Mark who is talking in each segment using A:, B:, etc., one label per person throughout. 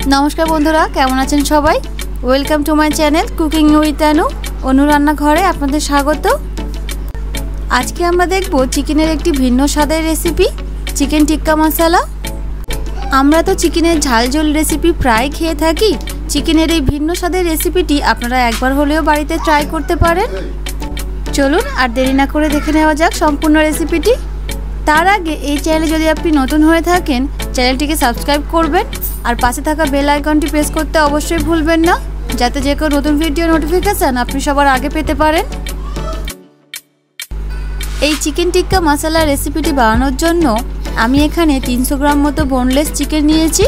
A: नमस्कार बंधुरा केमन आছেন সবাই। Welcome to my channel cooking with Anu. Anu রান্নাঘরে আপনাদের স্বাগত। আজকে আমরা দেখব চিকেনের একটি ভিন্ন স্বাদের রেসিপি, চিকেন টিক্কা মশলা। আমরা তো চিকেনের ঝাল ঝোল রেসিপি প্রায় খেয়ে থাকি। চিকেনের এই ভিন্ন স্বাদের রেসিপিটি আপনারা একবার হলেও বাড়িতে ট্রাই করতে পারেন। চলুন আর দেরি না করে দেখে নেওয়া যাক সম্পূর্ণ রেসিপিটি। তার আগে এই চ্যানেলে যদি আপনি নতুন হয়ে থাকেন চ্যানেলটিকে সাবস্ক্রাইব করবেন আর পাশে থাকা বেল আইকনটি প্রেস করতে অবশ্যই ভুলবেন না, যাতে যে কোনো নতুন ভিডিও নোটিফিকেশন আপনি সবার আগে পেতে পারেন। এই চিকেন টিক্কা মশলা রেসিপিটি বানানোর জন্য আমি এখানে 300 গ্রাম মতো বোনলেস চিকেন নিয়েছি,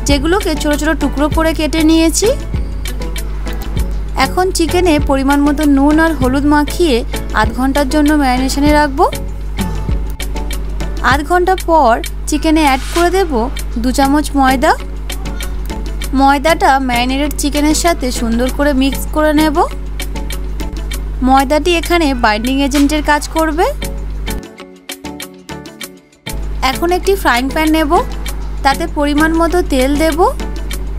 A: যেগুলোকে ছোট ছোট টুকরো করে কেটে নিয়েছি। এখন চিকেনে পরিমাণ মতো নুন আর হলুদ মাখিয়ে আধ ঘন্টার জন্য ম্যারিনেশনে রাখবো। আধ ঘন্টা পর চিকেনে অ্যাড করে দেব 2 চামচ ময়দা। ময়দাটা ম্যারিনেটেড চিকেনের সাথে সুন্দর করে মিক্স করে নেব। ময়দাটি এখানে বাইন্ডিং এজেন্টের কাজ করবে। এখন একটি ফ্রাইং প্যান নেব, তাতে পরিমাণ মতো তেল দেব।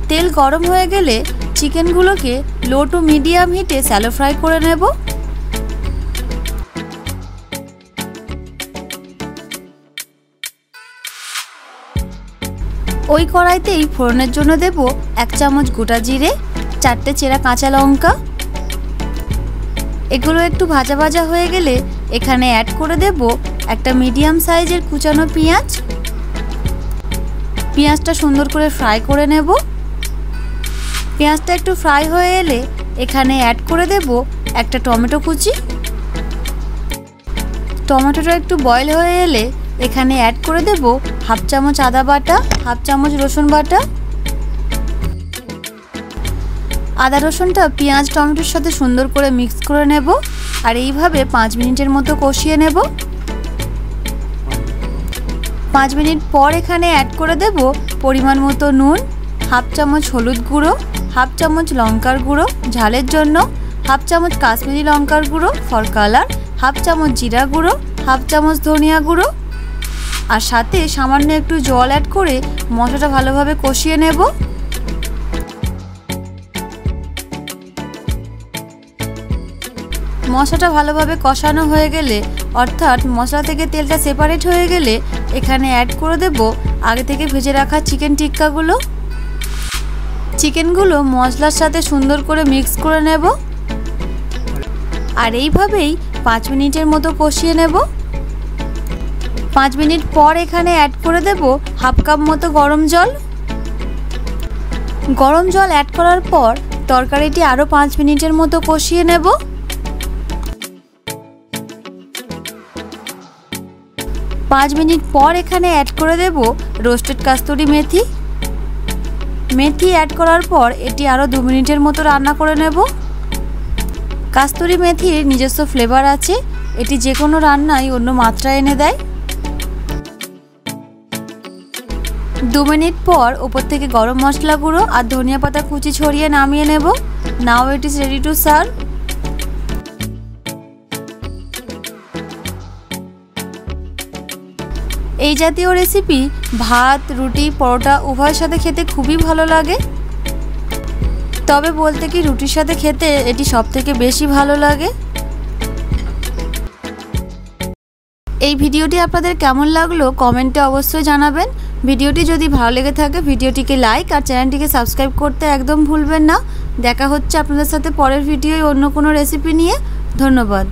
A: তেল গরম হয়ে গেলে চিকেনগুলোকে লো টু মিডিয়াম হিটে শ্যালো ফ্রাই করে নেব। ওই কড়াইতেই ফোড়নের জন্য দেব 1 চামচ গোটা জিরে, 4টে চেরা কাঁচা লঙ্কা। এগুলো একটু ভাজা ভাজা হয়ে গেলে এখানে অ্যাড করে দেব একটা মিডিয়াম সাইজের কুচানো পেঁয়াজ। পেঁয়াজটা সুন্দর করে ফ্রাই করে নেব। পেঁয়াজটা একটু ফ্রাই হয়ে এলে এখানে অ্যাড করে দেব একটা টমেটো কুচি। টমেটোটা একটু বয়েল হয়ে এলে এখানে অ্যাড করে দেব 1/2 চামচ আদা বাটা, 1/2 চামচ রসুন বাটা। আদা রসুনটা পেঁয়াজ টমেটোর সাথে সুন্দর করে মিক্স করে নেব আর এইভাবে 5 মিনিটের মতো কষিয়ে নেব। 5 মিনিট পর এখানে অ্যাড করে দেব পরিমাণ মতো নুন, 1/2 চামচ হলুদ গুঁড়ো, 1/2 চামচ লঙ্কার গুঁড়ো ঝালের জন্য, 1/2 চামচ কাশ্মীরি লঙ্কার গুঁড়ো ফর কালার, 1/2 চামচ জিরা গুঁড়ো, 1/2 চামচ ধনিয়া গুঁড়ো আর সাথে সামান্য একটু জল অ্যাড করে মশলাটা ভালোভাবে কষিয়ে নেব। মশলাটা ভালোভাবে কষানো হয়ে গেলে, অর্থাৎ মশলা থেকে তেলটা সেপারেট হয়ে গেলে এখানে অ্যাড করে দেব আগে থেকে ভেজে রাখা চিকেন টিক্কাগুলো। চিকেনগুলো মশলার সাথে সুন্দর করে মিক্স করে নেব আর এইভাবেই 5 মিনিটের মতো কষিয়ে নেব। 5 মিনিট পর এখানে অ্যাড করে দেব 1/2 কাপ মতো গরম জল। গরম জল অ্যাড করার পর তরকারিটি আরও 5 মিনিটের মতো কষিয়ে নেব। 5 মিনিট পর এখানে অ্যাড করে দেব রোস্টেড কাস্তুরি মেথি। মেথি অ্যাড করার পর এটি আরও 2 মিনিটের মতো রান্না করে নেব। কাস্তুরি মেথির নিজস্ব ফ্লেভার আছে, এটি যে কোনো রান্নায় অন্য মাত্রা এনে দেয়। 2 মিনিট পর উপর থেকে গরম মশলা গুঁড়ো আর ধনিয়া পাতা কুচি ছড়িয়ে নামিয়ে নেব। Now it is ready to serve. এই জাতীয় রেসিপি ভাত, রুটি, পরোটা উভয়ের সাথে খেতে খুবই ভালো লাগে। তবে বলতে কি রুটির সাথে খেতে এটি সবথেকে বেশি ভালো লাগে। এই ভিডিওটি আপনাদের কেমন লাগলো কমেন্টে অবশ্যই জানাবেন। ভিডিওটি যদি ভালো লেগে থাকে ভিডিওটিকে লাইক আর চ্যানেলটিকে সাবস্ক্রাইব করতে একদম ভুলবেন না। দেখা হচ্ছে আপনাদের সাথে পরের ভিডিওয় অন্য কোনো রেসিপি নিয়ে। ধন্যবাদ।